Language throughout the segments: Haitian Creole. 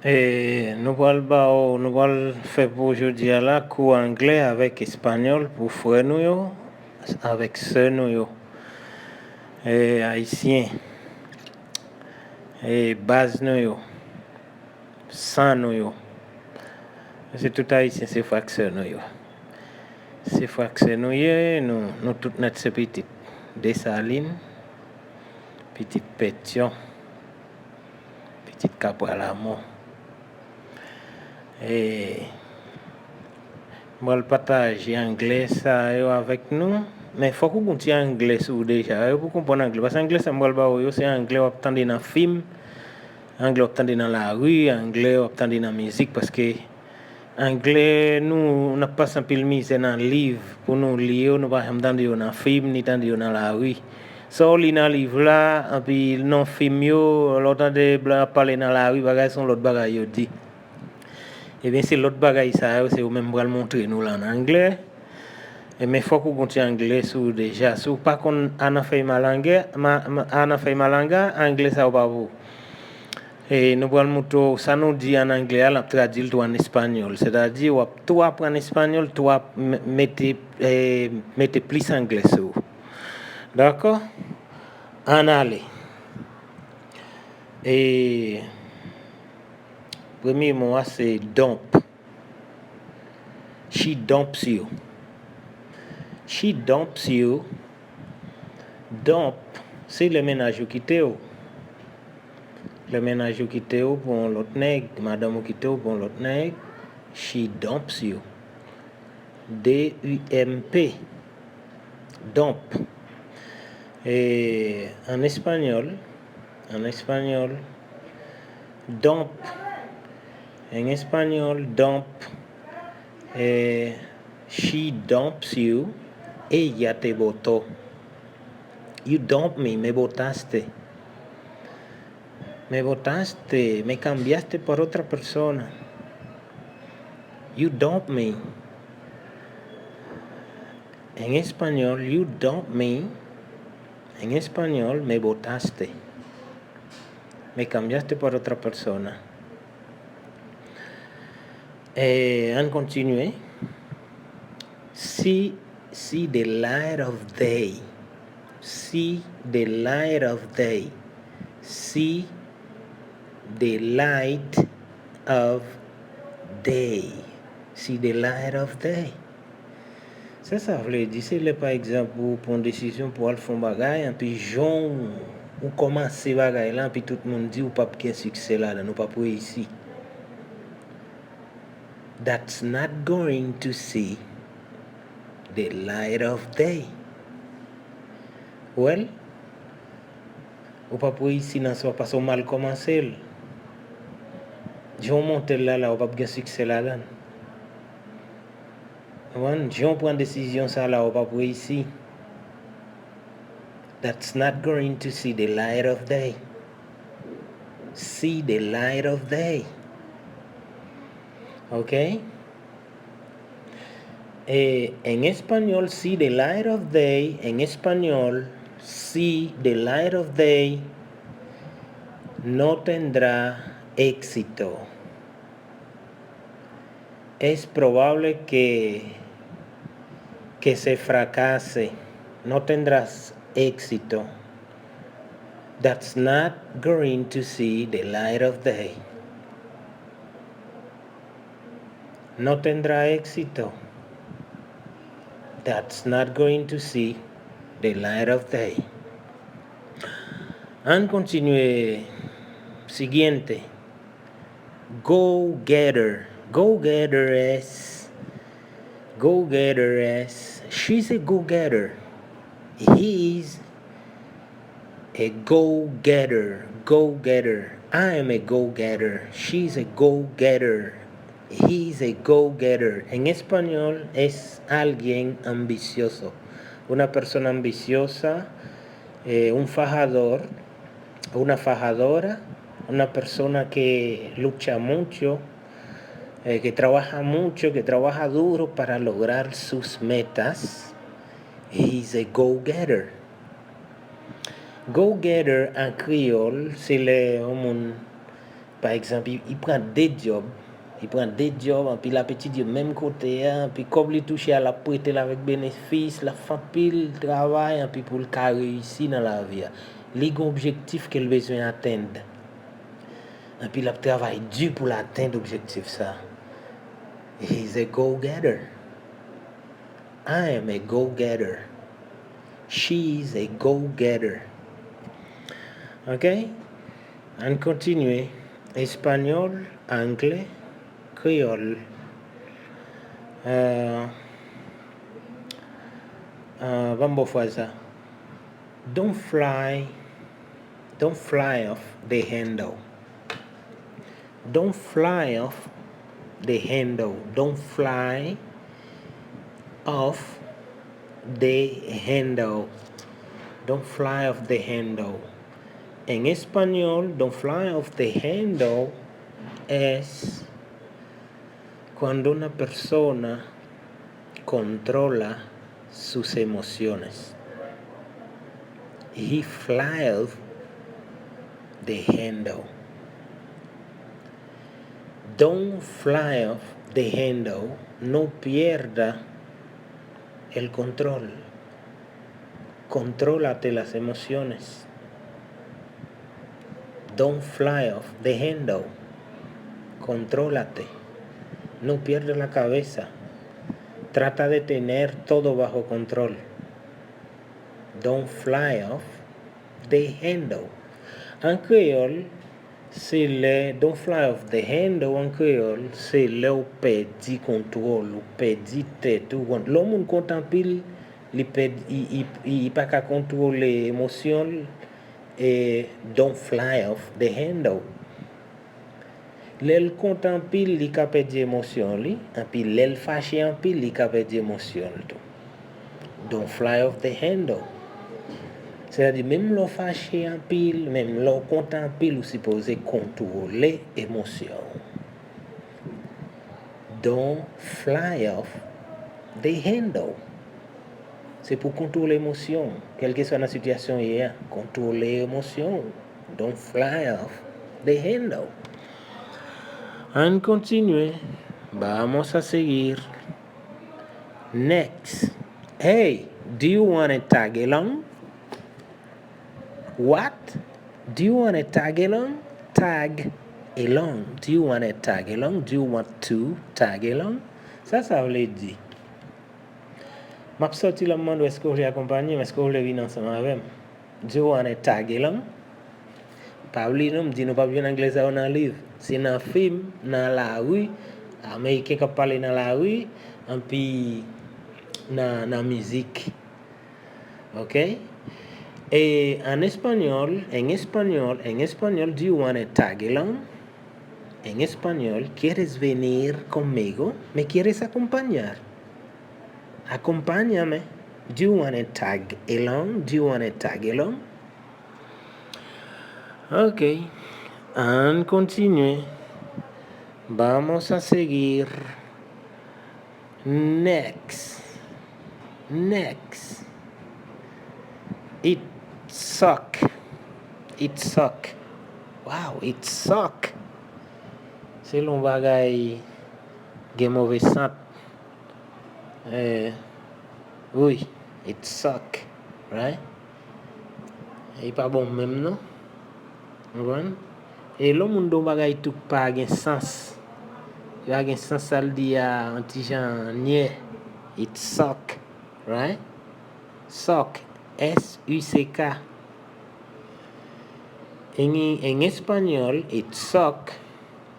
Nous allons faire pour aujourd'hui là cours anglais avec espagnol pour frère nous yo, avec sœur nous yo. Haïtien. Base nous yo. Sang nous yo. C'est tout haïtien, c'est frère nous yo. C'est frère nous yo, nous tout notre petite Dessalines, petite Pétion, petite Capralamo. Moi, le partage anglais ça avec nous, mais il faut qu'on continue anglais sur déjà, pour comprendre anglais. Parce que anglais, c'est anglais on entend dans film, anglais on entend dans la rue, anglais on entend dans la musique, parce que anglais, nous n'a pas un pile mis dans le livre pour nous lire, nous pas entendre dans le film, ni entendre dans la rue. So, li dans le livre là, et puis non film yo, l'autre de parler dans la rue, bagay son l'autre bagay yo dit. Et bien, c'est l'autre bagaille, ça, c'est au même bras le montrer nous là en anglais. Mais il faut qu'on continue anglais sur déjà. Si pas qu'on a fait malanga, anglais ça va pas vous. Et nous allons montrer, ça nous dit en anglais, on traduit tout en espagnol. C'est-à-dire, toi apprendre en espagnol, toi mettez plus anglais sur. D'accord? En aller. Et premier mot, c'est dump. She dumps you. She dumps you. Dump, c'est le ménage qui quitte. Le ménage qui quitte pour l'autre nègre, madame qui quitte pour l'autre nègre. She dumps you. D-U-M-P. Dump. Et en espagnol, dump. En espagnol, dump. She dumps you. Ella te botó. You dump me, me botaste. Me botaste, me cambiaste por otra persona. You dump me. En español, you dump me. En español, me botaste. Me cambiaste por otra persona. On continue. See the light of day. See the light of day. See the light of day. See the light of day. Ça veut dire, c'est par exemple pour une décision pour aller faire un bagage, et puis Jean, ou commencer bagage là, puis tout le monde dit ou pas qu'il y a succès là, nous pas pour ici. That's not going to see the light of day. Well, ou pas pour ici, non, ça va pas mal commencer. Jean monte là, ou pas qu'il y a succès là. Jean prend décision ça là, ou pas pour ici. That's not going to see the light of day. See the light of day. Okay? En español, see the light of day. En español, see the light of day no tendrá éxito. Es probable que se fracase. No tendrás éxito. That's not going to see the light of day. No tendrá éxito. That's not going to see the light of day. On continue. Siguiente. Go getter. Go getter es. She's a go getter. He's a go getter. Go getter. I am a go getter. She's a go getter. He's a go-getter. En español es alguien ambicioso. Una persona ambiciosa, un fajador, una fajadora, una persona que lucha mucho, que trabaja mucho, que trabaja duro para lograr sus metas. He's a go-getter. Go-getter en criol, si le Par exemple, il prend des jobs, puis la petite du même côté, puis comme il touche à la prêter avec bénéfice, la fait pile travail, puis pour le cas réussir dans la vie. Les objectifs qu'il a besoin d'atteindre. Et puis il travaille dur pour atteindre l'objectif ça. He's a go-getter. I am a go-getter. She's a go-getter. Ok? On continue. Espagnol, anglais, créole. Vamos faire ça. Don't fly off the handle. Don't fly off the handle. Don't fly off the handle. Don't fly off the handle. En español, don't fly off the handle es cuando una persona controla sus emociones. He fly off the handle. Don't fly off the handle. No pierda el control. Contrólate las emociones. Don't fly off the handle. Contrólate. No pierdas la cabeza. Trata de tener todo bajo control. Don't fly off the handle. En créole, c'est le don't fly off the handle en créole, c'est là où perdit contrôle, ou perdit tête. L'homme contemple, il pas qu'à contrôler l'émotion et don't fly off the handle. L'el content pile li ka perdre émotion li, et puis l'el fâché en pile li ka perdre émotion tout. Don't fly off the handle. C'est-à-dire même l'on fâché en pile, même l'on content en pile, ou supposé contrôler émotion. Don't fly off the handle. C'est pour contrôler l'émotion, quelle que soit la situation hier, contrôler l'émotion. Don't fly off the handle. On continue. Vamos a seguir. Next. Hey, do you want to tag along? What? Do you want to tag along? Tag along. Do you want to tag along? Do you want to tag along? Ça veut dire. Je suis sorti le monde où est-ce que vous voulez accompagner, mais est-ce que vous voulez venir ensemble avec moi? Do you want to tag along? Pabli nous dit nous pas bien anglais ça dans livre. C'est dans film, dans la rue, américain qui parle dans la rue, et puis dans musique. OK? Et en espagnol, do you want to tag along? En español, ¿quieres venir conmigo? ¿Me quieres acompañar? Acompáñame. Do you want to tag along? Do you want to tag along? Ok, on continue. Vamos a seguir. Next. It suck. Wow, it suck. C'est l'on bagay gen mauvais sant. Oui, it suck. Right? Et pas bon même non? Et le monde bagay tout pas gen sens. Il y a gen sens ça le dit à anti-jan niais. It suck, right? Suck, S-U-C-K. En español, it suck,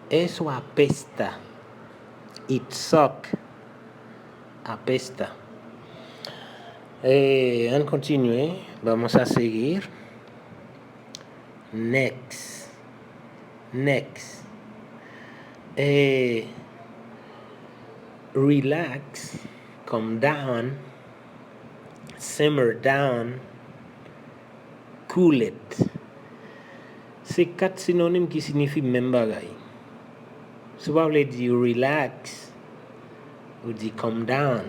eso apesta. It suck, apesta. On continue, vamos a seguir. Next. Relax, calm down, simmer down, cool it. C'est quatre synonymes qui signifient même bagay. Si vous voulez dire relax, vous dites calm down.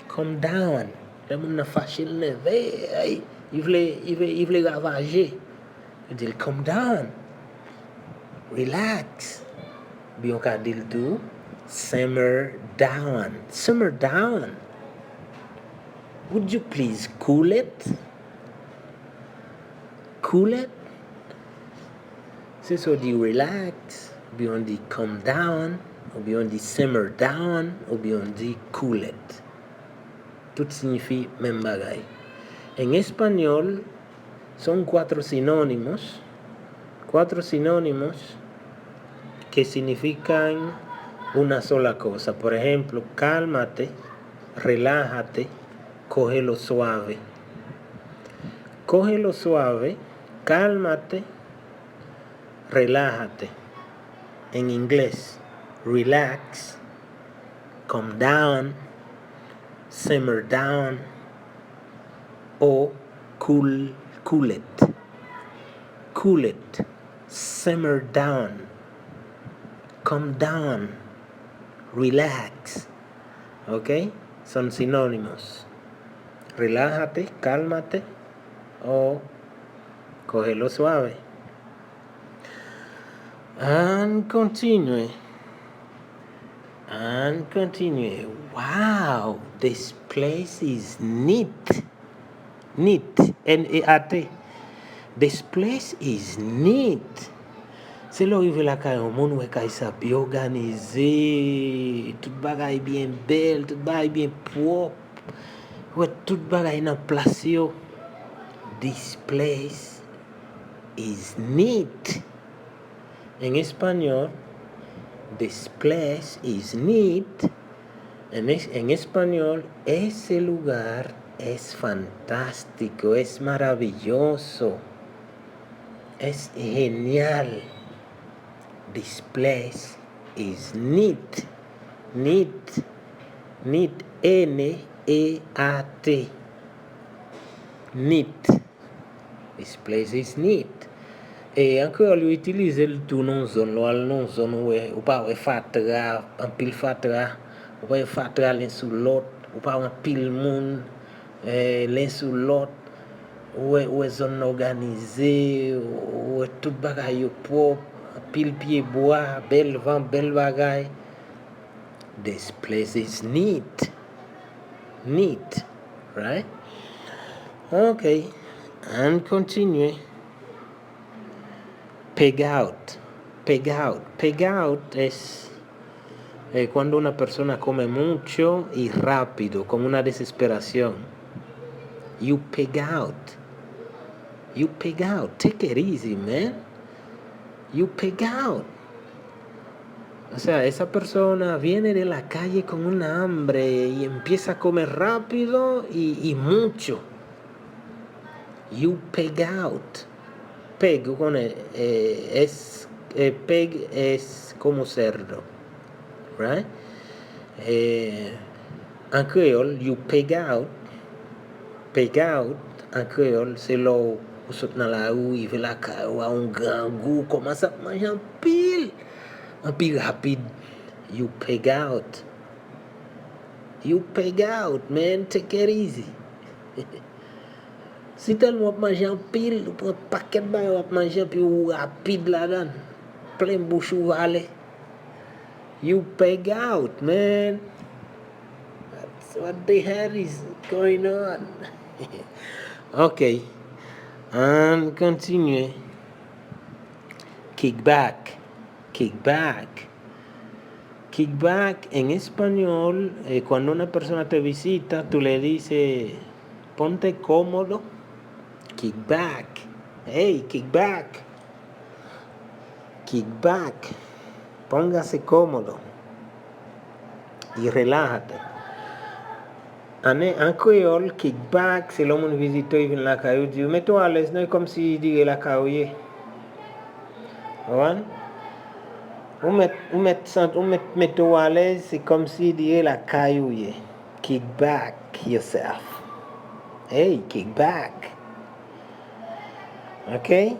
Calm down. Le monde n'a fâché le lever. Il voulait ravager. Il dit calm down. relax. Biyon ka dil tou, simmer down. Simmer down. Would you please cool it? Cool it? C'est so di relax, biyon di calm down, ou biyon di simmer down, ou biyon di cool it. Tout signifie même bagay. En espagnol, son cuatro sinónimos que significan una sola cosa. Por ejemplo, cálmate, relájate, cógelo suave. Cógelo suave, cálmate, relájate. En inglés, relax, calm down, simmer down, o cool it. Cool it, simmer down, calm down, relax. ¿Ok? Son sinónimos. Relájate, cálmate o cógelo suave. And continue. Wow, this place is neat. Neat, N-E-A-T. This place is neat. Se lo rive la kay yon moun wè kay sa bi organize, tout bagay bien bel, tout bagay bien propre, wè tout bagay nan plas yo. This place is neat. En español, this place is neat. En español, ese lugar es fantástico, es maravilloso, es genial. This place is neat. Neat, N-E-A-T. Neat. This place is neat. Et encore, lui utiliser le tout non zone, non zone ou pas fatra, un pile fatra, ou pas fatra l'un sous l'autre, ou pas un pile monde l'un sous l'autre, ou zone organisée, ou tout bagay propre, pile pied bois, bel vent, bel bagay. This place is neat. Neat, right? Okay, and continue. Peg out es cuando una persona come mucho y rápido, con una desesperación. You peg out. Take it easy, man. You peg out. O sea, esa persona viene de la calle con una hambre y empieza a comer rápido y mucho. You peg out. Peg peg es como cerdo, right? En creole, you peg out, en creole, c'est là où vous sautez dans la rue, il fait la caille, un grand goût, commence à manger en pile rapide. You peg out, man, take it easy. Si tellement manger en pile, ou prend un paquet de bain, manger puis rapide là-dedans, plein bouche ouverte. You peg out, man. That's what the hell is going on. Okay, and continue. Kickback en español, cuando una persona te visita, tú le dices, ponte cómodo. Kick back. Hey, kick back. Póngase cómodo y relájate. En créole, kick back, si l'homme visite il vient la caillou, dit mets-toi à l'aise, non comme si il dirait la caillou. Mets-toi à l'aise, c'est comme si il dirait la caillou. Kick back yourself. Hey, kick back. Okay?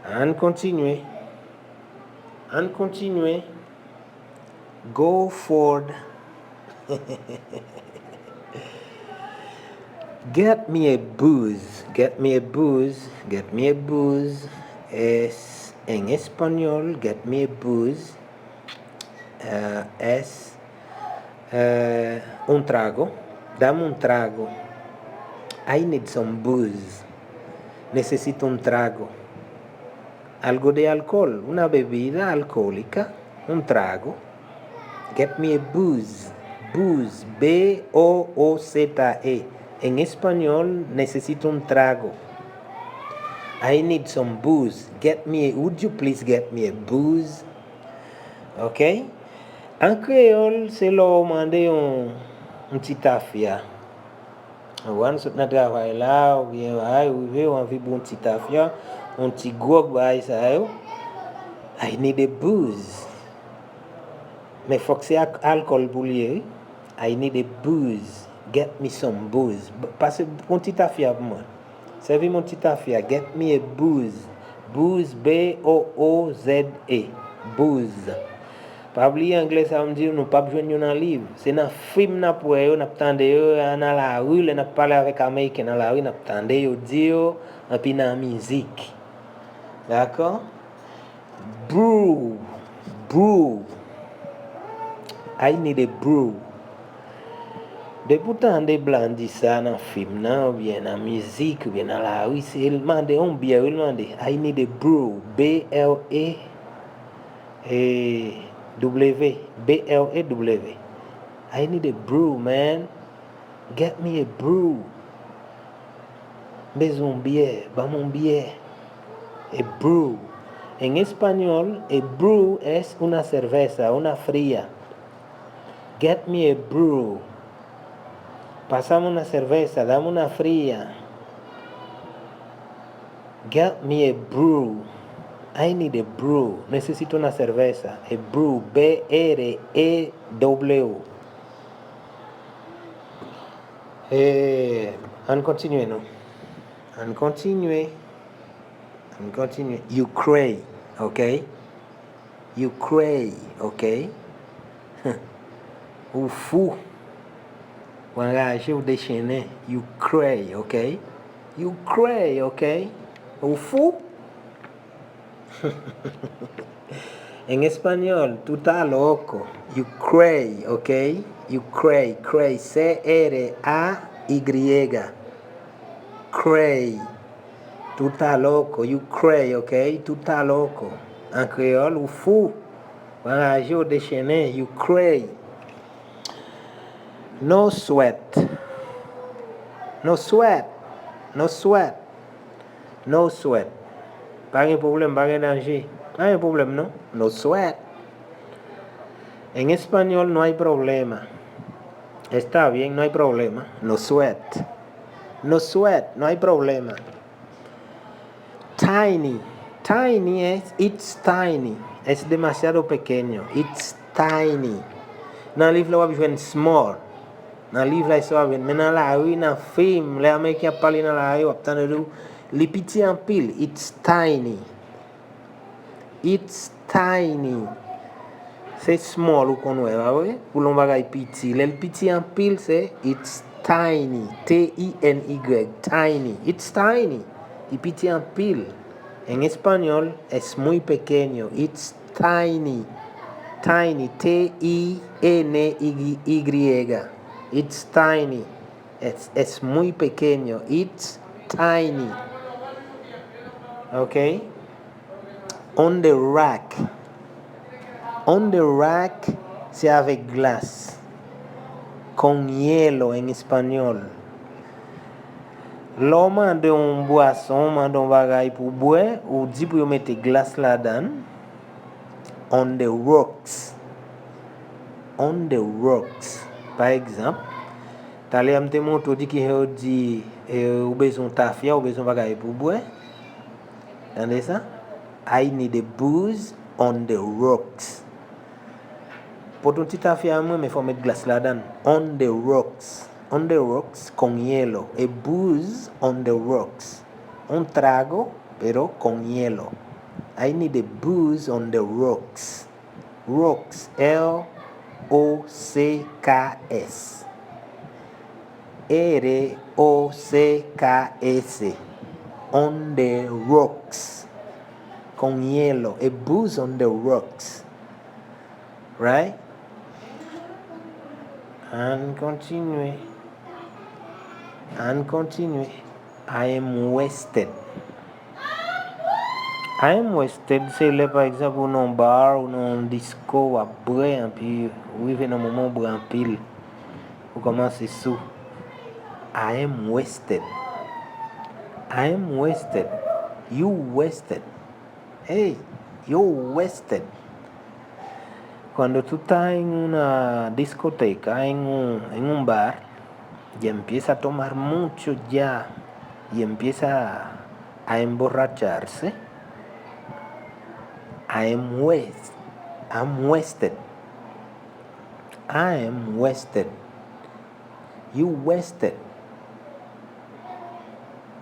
And continue. Go forward. Get me a booze es En español, get me a booze es un trago. Dame un trago. I need some booze. Necesito un trago. Algo de alcohol, una bebida alcohólica, un trago. Get me a booze. Booze, B-O-O-Z-E. En español, necesito un trago. I need some booze. Would you please get me a booze? Ok? En créole, c'est là mandé un petit affaire. Wan sot nan travay la, ou bien arrivé, ou envie bon petit affaire, un petit grog bay sa yo. I need a booze. Mais faut que c'est alcool pour lier. I need a booze. Get me some booze. Parce que un petit affaire pour moi. Servez mon petit affaire. Get me a booze. Booze, B-O-O-Z-E. Booze. Pa oublier anglais, ça veut dire nous pas besoin de un livre. C'est dans film n'a pour eux, n'a tande eux dans la rue, n'a parler avec américain dans la rue, n'a tande eux dire et puis dans musique. D'accord? Brew. Brew. I need a brew. De pourtant des blancs disent ça dans film, ou bien dans musique, ou bien dans la rue, c'est il demande on bière, il demande I need a brew. B-L-E W. B-L-A-W. I need a brew, man. Get me a brew. Besoin bière, ba mon bière. A brew. En español, a brew es una cerveza, una fría. Get me a brew. Pasame una cerveza, dame una fría. Get me a brew. I need a brew. Necesito una cerveza. A brew. B-R-E-W. On continue, no? On continue. You cray, okay? You cray, okay? O fou. When I show the chaîne, you cray, okay? You cray, okay? O fou. En español, tú estás loco. You cray, okay? You cray, cray, C-R-A-Y. Cray. Tú estás loco. You cray, okay? Tú estás loco. En créole, ou fou. When I show the chaîne, you cray. No sweat. No sweat. No sweat. No sweat. Pas de problème, pas de danger. Pas de problème, non? No sweat. En español no hay problema. Está bien, no hay problema. No sweat. No sweat, no hay problema. Tiny. Tiny es, it's tiny. Es demasiado pequeño. It's tiny. Dans le livre, là, on va small. Dans le livre, là, ça va bien. Mais dans la rue, dans le film, les Américains parlent dans la rue, on va les petits en pile. It's tiny. It's tiny. C'est small ou qu'on voit, oui? Pour l'on va petit. Le petit en pile, c'est it's tiny. T-I-N-Y. Tiny. It's tiny. Y petit en pile. En español es muy pequeño. It's tiny. Tiny. T-I-N-Y. It's tiny. Es muy pequeño. It's tiny. Okay? On the rack. On the rack, c'est avec glace. Con hielo en espagnol. L'homme mande un boisson, mande un bagay pour boire, ou dit pour mettre glace là-dedans. On the rocks. On the rocks. Par exemple, t'allais me montrer dit qu'il dit ou besoin tafia ou besoin bagay pour boire. Entendez ça? I need a booze on the rocks. Pour ton petit affaire, moi, il faut mettre glace là-dedans. On the rocks. On the rocks con hielo. A booze on the rocks. Un trago, pero con hielo. I need a booze on the rocks. Rocks. L-O-C-K-S. R-O-C-K-S. On the rocks. con hielo. A booze on the rocks. Right? And continue. I am wasted. I am wasted, c'est là par exemple ou non bar ou non disco à boire puis arriver dans moment boire en pile. Ou commencer sous. I am wasted. You wasted. Hey, you're wasted. Cuando tú estás en una discoteca, en un bar, y empieza a tomar mucho ya, y empieza a emborracharse, I'm wasted. You wasted.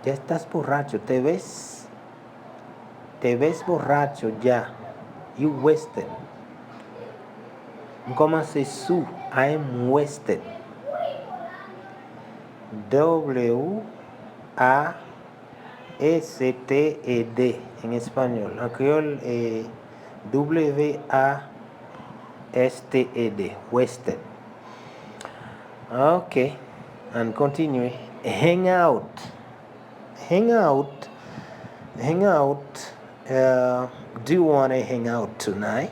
Ya estás borracho, te ves borracho ya. You wasted. ¿Cómo se su? I am wasted. W-A-S-T-E-D en español. En creol, W-A-S-T-E-D. Wasted. Okay. And continue. Hang out. Do you want to hang out tonight?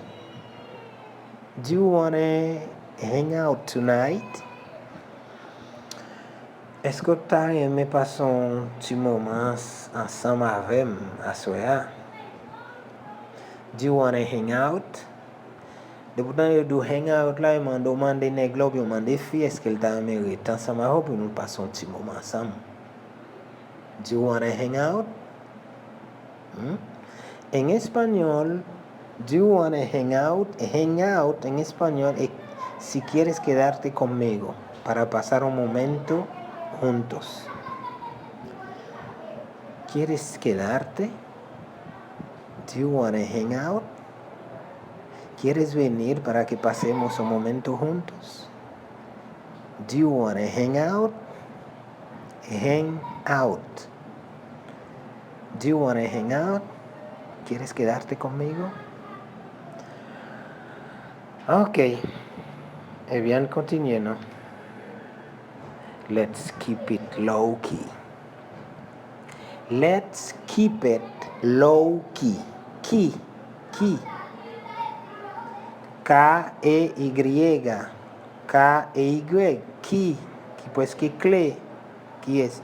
Est-ce que tu as aimé passer un petit moment ensemble avec moi à soir? Do you want to hang out? Depuis que tu do hang out là, il m'a demandé néglo, il m'a demandé fille, est-ce qu'elle t'a aimé ensemble avec moi, nous passons un petit moment ensemble. Do you want to hang out? En español, do you want to hang out? Hang out en español es si quieres quedarte conmigo para pasar un momento juntos. ¿Quieres quedarte? Do you want to hang out? ¿Quieres venir para que pasemos un momento juntos? Do you want to hang out? Hang out. Do you want to hang out? ¿Quieres quedarte conmigo? Ok. Eh bien, continuemos. Let's keep it low key. Key. K-E-Y. K-E-Y. Key. Pues que cle. Key es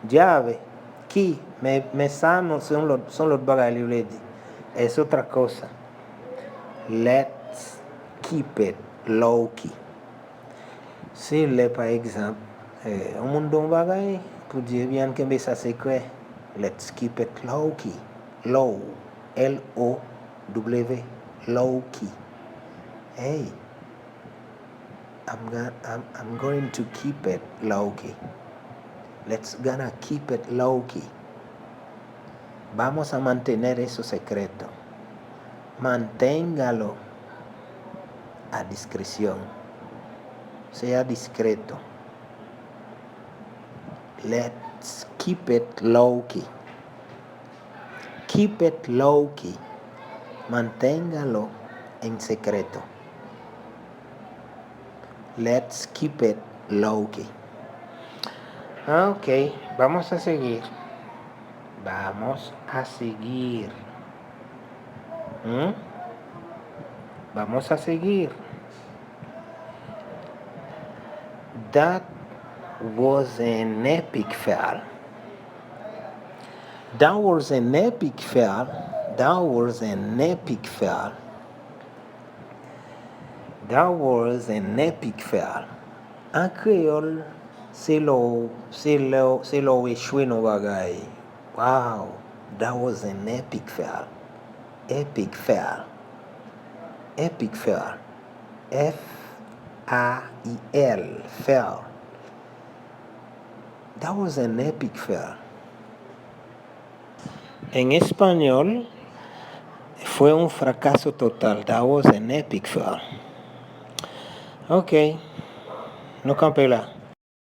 llave. Key. Me sano son los bagales. Es otra cosa. Let's keep it low key. Si le par exemple, un monde un bagay, pour dire bien que ça secret. Let's keep it low key. Low. L-O-W. Low key. Hey. I'm going to keep it low key. Let's gonna keep it low key. Vamos a mantener eso secreto. Manténgalo a discreción. Sea discreto. Let's keep it low key. Keep it low key. Manténgalo en secreto. Let's keep it low key. Ok, vamos a seguir. Vamos a seguir. That was an epic fail. En créole, c'est l'eau échoué nos bagailles. Wow, that was an epic fail. F-A-I-L, fail. That was an epic fail. En español, fue un fracaso total. That was an epic fail. Ok, no campé là.